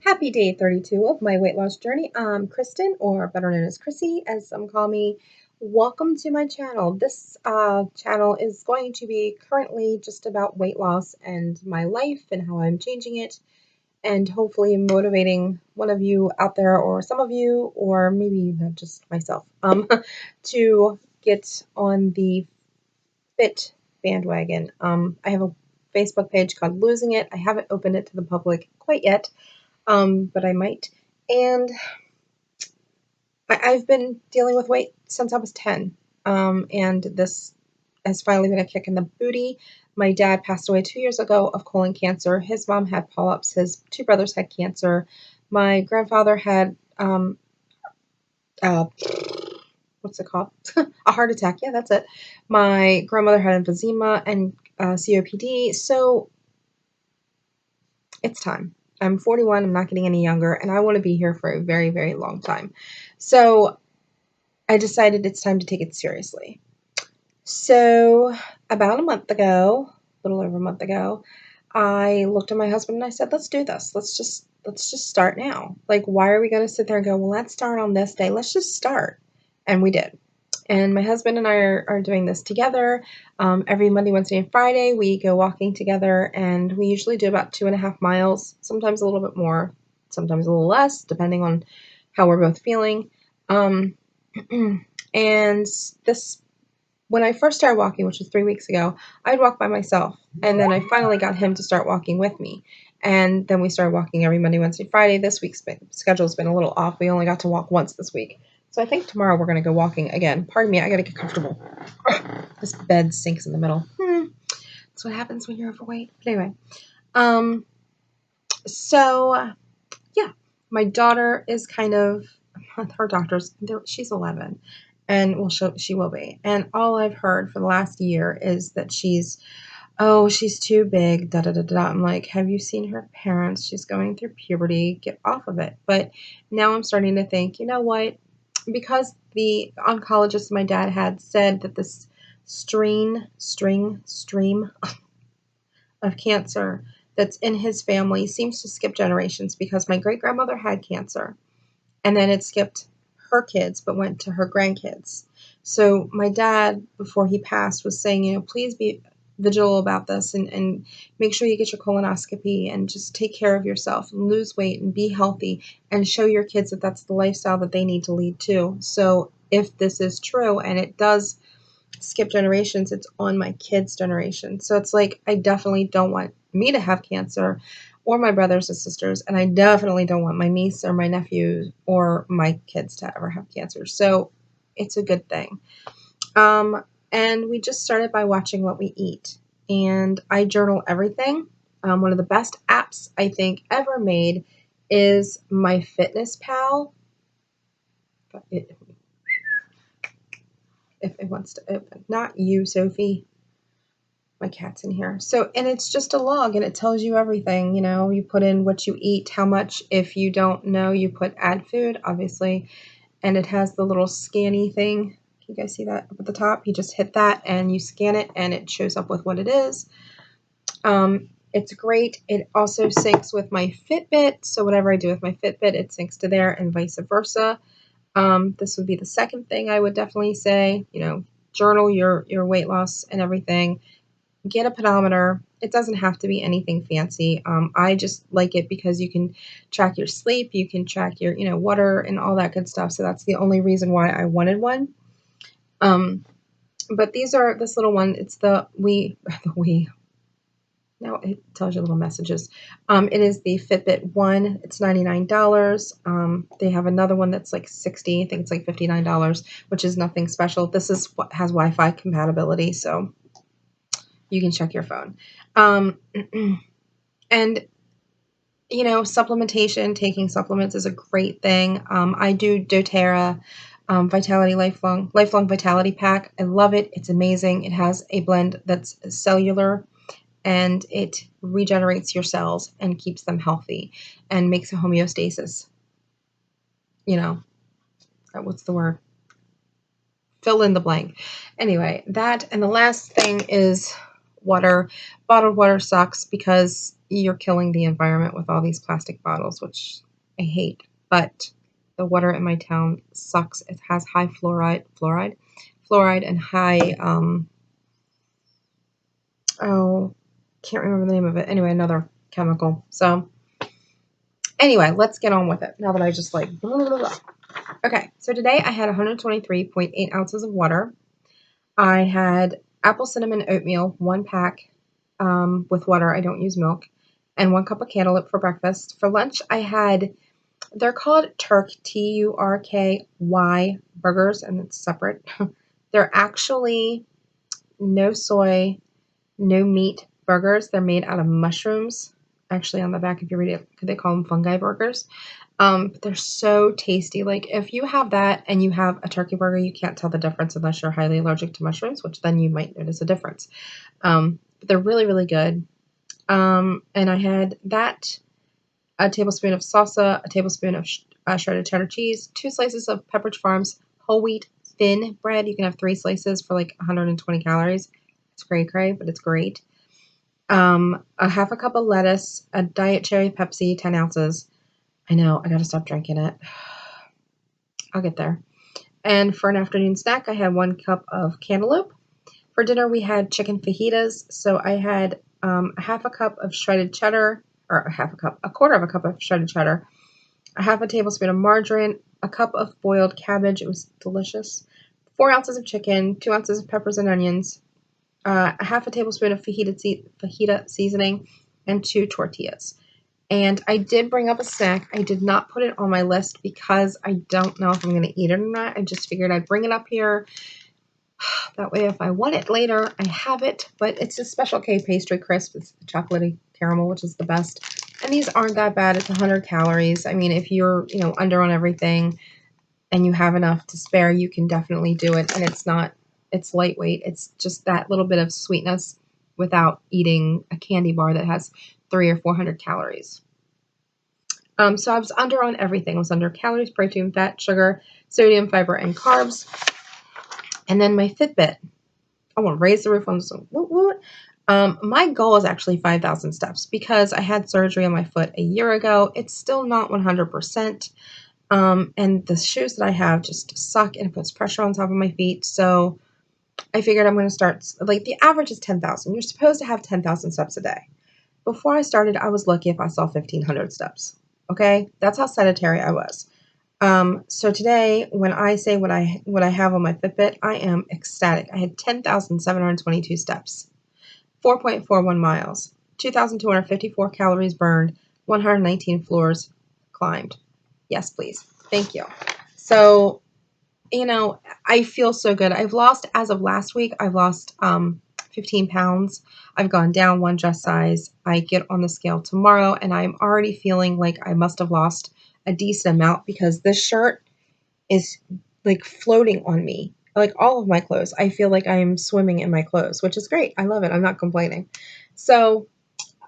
Happy day 32 of my weight loss journey. I'm Kristen, or better known as Krissie, as some call me. Welcome to my channel. This channel is going to be currently just about weight loss and my life and how I'm changing it, and hopefully motivating one of you out there, or some of you, or maybe not just myself, to get on the fit bandwagon. I have a Facebook page called Losing It. I haven't opened it to the public quite yet, but I might. And I've been dealing with weight since I was 10. And this has finally been a kick in the booty. My dad passed away 2 years ago of colon cancer. His mom had polyps. His two brothers had cancer. My grandfather had, uh, what's it called? A heart attack. Yeah, that's it. My grandmother had emphysema and COPD. So it's time. I'm 41. I'm not getting any younger, and I want to be here for a very, very long time. So I decided it's time to take it seriously. So about a month ago, a little over a month ago, I looked at my husband and I said, let's do this. Let's just start now. Like, why are we going to sit there and go, well, let's start on this day. Let's just start. And we did. And my husband and I are doing this together. Every Monday, Wednesday, and Friday, we go walking together, and we usually do about 2.5 miles, sometimes a little bit more, sometimes a little less, depending on how we're both feeling. And this, when I first started walking, which was 3 weeks ago, I'd walk by myself. And then I finally got him to start walking with me. And then we started walking every Monday, Wednesday, Friday. This week's schedule's been a little off. We only got to walk once this week. So I think tomorrow we're going to go walking again. Pardon me, I got to get comfortable. This bed sinks in the middle. That's what happens when you're overweight. But anyway, so yeah, my daughter is kind of, her doctor's, she's 11. And well, she will be. And all I've heard for the last year is that she's too big, da da da da. I'm like, have you seen her parents? She's going through puberty. Get off of it. But now I'm starting to think, you know what? Because the oncologist my dad had said that this stream of cancer that's in his family seems to skip generations, because my great grandmother had cancer, and then it skipped her kids but went to her grandkids. So my dad, before he passed, was saying, you know, please be vigilant about this, and make sure you get your colonoscopy and just take care of yourself and lose weight and be healthy and show your kids that that's the lifestyle that they need to lead too. So if this is true and it does skip generations, it's on my kids' generation. So it's like, I definitely don't want me to have cancer, or my brothers and sisters, and I definitely don't want my niece or my nephew or my kids to ever have cancer. So it's a good thing. And we just started by watching what we eat. And I journal everything. One of the best apps I think ever made is My Fitness Pal. If it wants to open. Not you, Sophie. My cat's in here. So, and it's just a log, and it tells you everything. You know, you put in what you eat, how much. If you don't know, you put add food, obviously. And it has the little scanny thing. Can you guys see that up at the top? You just hit that and you scan it, and it shows up with what it is. It's great. It also syncs with my Fitbit. So whatever I do with my Fitbit, it syncs to there, and vice versa. This would be the second thing I would definitely say. You know, journal your weight loss and everything. Get a pedometer. It doesn't have to be anything fancy. I just like it because you can track your sleep, you can track your, you know, water and all that good stuff. So that's the only reason why I wanted one. But these are, this little one, it's the now it tells you little messages. It is the Fitbit One. It's $99. They have another one that's like $60. I think it's like $59, which is nothing special. This is what has Wi-Fi compatibility, so you can check your phone. And, you know, supplementation, taking supplements is a great thing. I do doTERRA Vitality Lifelong Vitality Pack. I love it. It's amazing. It has a blend that's cellular, and it regenerates your cells and keeps them healthy and makes a homeostasis. You know, what's the word? Fill in the blank. Anyway, that, and the last thing is water. Bottled water sucks because you're killing the environment with all these plastic bottles, which I hate. But the water in my town sucks. It has high fluoride and high, oh, can't remember the name of it. Anyway, another chemical. So anyway, let's get on with it. Now that I just like, blah, blah, blah. Okay, so today I had 123.8 ounces of water. I had apple cinnamon oatmeal, 1 pack with water. I don't use milk. And 1 cup of cantaloupe for breakfast. For lunch, I had, they're called Turk, Turky burgers, and it's separate. They're actually no soy, no meat burgers. They're made out of mushrooms. Actually, on the back, if you read it, they call them fungi burgers. But they're so tasty. Like, if you have that and you have a turkey burger, you can't tell the difference unless you're highly allergic to mushrooms, which then you might notice a difference. But they're really, really good. And I had that, a tablespoon of salsa, a tablespoon of shredded cheddar cheese, 2 slices of Pepperidge Farms whole wheat thin bread. You can have 3 slices for like 120 calories. It's cray, but it's great. A half a cup of lettuce, a diet cherry Pepsi, 10 ounces. I know, I gotta stop drinking it. I'll get there. And for an afternoon snack, I had 1 cup of cantaloupe. For dinner, we had chicken fajitas. So I had a half a cup of shredded cheddar, or a quarter of a cup of shredded cheddar, a half a tablespoon of margarine, a cup of boiled cabbage. It was delicious. 4 ounces of chicken, 2 ounces of peppers and onions, a half a tablespoon of fajita seasoning, and 2 tortillas. And I did bring up a snack. I did not put it on my list because I don't know if I'm going to eat it or not. I just figured I'd bring it up here. That way, if I want it later, I have it. But it's a Special K pastry crisp. It's the chocolatey caramel, which is the best. And these aren't that bad. It's 100 calories. I mean, if you're, under on everything and you have enough to spare, you can definitely do it. And it's lightweight. It's just that little bit of sweetness without eating a candy bar that has 300 or 400 calories. So I was under on everything. I was under calories, protein, fat, sugar, sodium, fiber, and carbs. And then my Fitbit. I want to raise the roof on this one. My goal is actually 5,000 steps because I had surgery on my foot a year ago. It's still not 100%. And the shoes that I have just suck and it puts pressure on top of my feet. So I figured I'm going to start, like, the average is 10,000. You're supposed to have 10,000 steps a day. Before I started, I was lucky if I saw 1,500 steps. Okay? That's how sedentary I was. So today, when I say what I have on my Fitbit, I am ecstatic. I had 10,722 steps, 4.41 miles, 2,254 calories burned, 119 floors climbed. Yes, please. Thank you. So, I feel so good. As of last week, I've lost 15 pounds. I've gone down 1 dress size. I get on the scale tomorrow, and I'm already feeling like I must have lost a decent amount because this shirt is like floating on me. Like all of my clothes, I feel like I'm swimming in my clothes, which is great. I love it. I'm not complaining. So,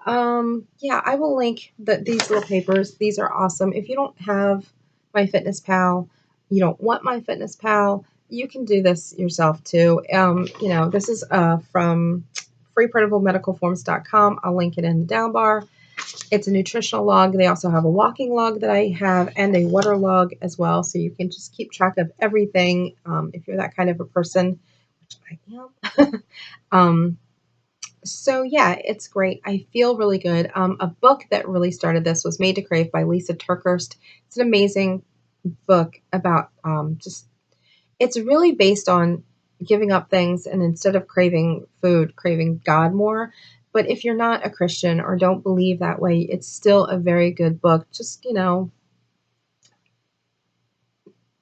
yeah, I will link these little papers. These are awesome. If you don't have my Fitness Pal, you don't want my Fitness Pal, you can do this yourself too. This is from freeprintablemedicalforms.com. I'll link it in the down bar. It's a nutritional log. They also have a walking log that I have and a water log as well. So you can just keep track of everything if you're that kind of a person, which I am. So yeah, it's great. I feel really good. A book that really started this was Made to Crave by Lisa TerKeurst. It's an amazing book about it's really based on giving up things and instead of craving food, craving God more. But if you're not a Christian or don't believe that way, it's still a very good book. Just, you know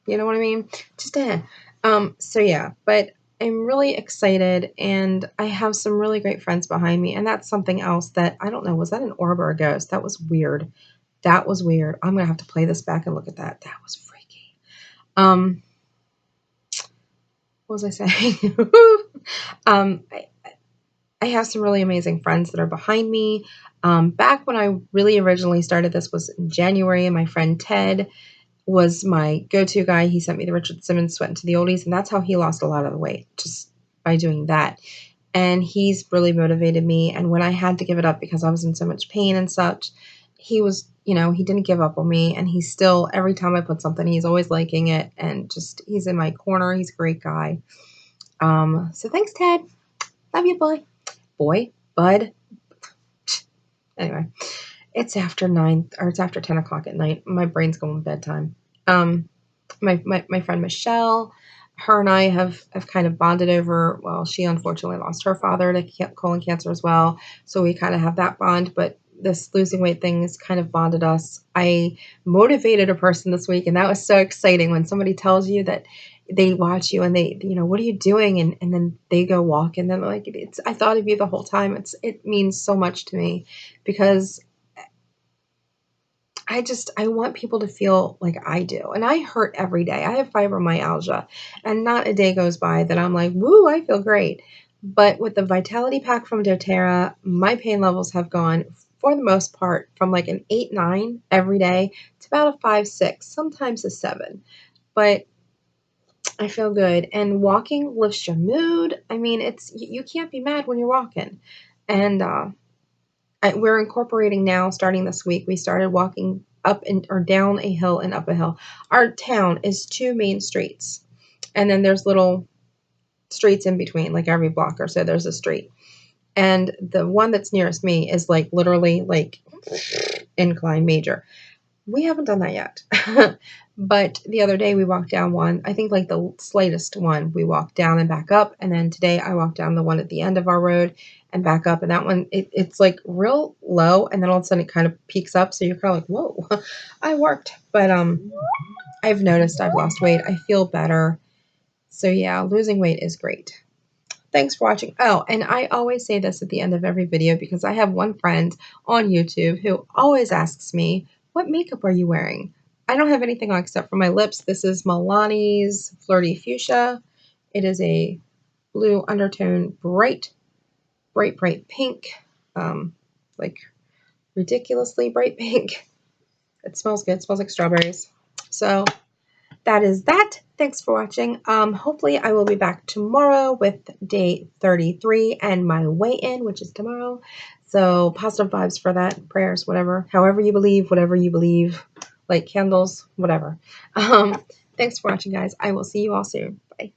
what I mean? Just, so yeah, but I'm really excited and I have some really great friends behind me. And that's something else that I don't know. Was that an orb or a ghost? That was weird. That was weird. I'm going to have to play this back and look at that. That was freaky. What was I saying? I have some really amazing friends that are behind me. Back when I really originally started this was in January, and my friend Ted was my go-to guy. He sent me the Richard Simmons Sweat into the Oldies, and that's how he lost a lot of the weight, just by doing that. and he's really motivated me. And when I had to give it up because I was in so much pain and such, he was, he didn't give up on me, and he's still, every time I put something, he's always liking it, and just, he's in my corner. He's a great guy. So thanks, Ted. Love you, bud. Anyway, it's after 9, or it's after 10 o'clock at night. My brain's going to bedtime. My friend Michelle, her and I have kind of bonded over, well, she unfortunately lost her father to colon cancer as well. So we kind of have that bond, but this losing weight thing has kind of bonded us. I motivated a person this week, and that was so exciting when somebody tells you that they watch you and they, what are you doing? And then they go walk, and then they're like, I thought of you the whole time. It means so much to me, because I want people to feel like I do. And I hurt every day. I have fibromyalgia, and not a day goes by that I'm like, woo, I feel great. But with the Vitality Pack from doTERRA, my pain levels have gone, for the most part, from like an 8, 9 every day to about a 5, 6, sometimes a 7. But I feel good. And walking lifts your mood. I mean, you can't be mad when you're walking. And we're incorporating now, starting this week. We started walking up or down a hill and up a hill. Our town is 2 main streets, and then there's little streets in between, like every block or so there's a street. And the one that's nearest me is like literally like incline major. We haven't done that yet. But the other day we walked down one, I think like the slightest one, we walked down and back up. And then today I walked down the one at the end of our road and back up. And that one, it's like real low. And then all of a sudden it kind of peaks up. So you're kind of like, whoa, I worked. But I've noticed I've lost weight. I feel better. So yeah, losing weight is great. Thanks for watching. Oh, and I always say this at the end of every video, because I have one friend on YouTube who always asks me, what makeup are you wearing? I don't have anything on except for my lips. This is Milani's Flirty Fuchsia. It is a blue undertone, bright pink, like ridiculously bright pink. It smells good. It smells like strawberries. So that is that. Thanks for watching. Hopefully I will be back tomorrow with day 33 and my weigh-in, which is tomorrow. So positive vibes for that, prayers, whatever, however you believe, whatever you believe, like candles, whatever. Thanks for watching, guys. I will see you all soon. Bye.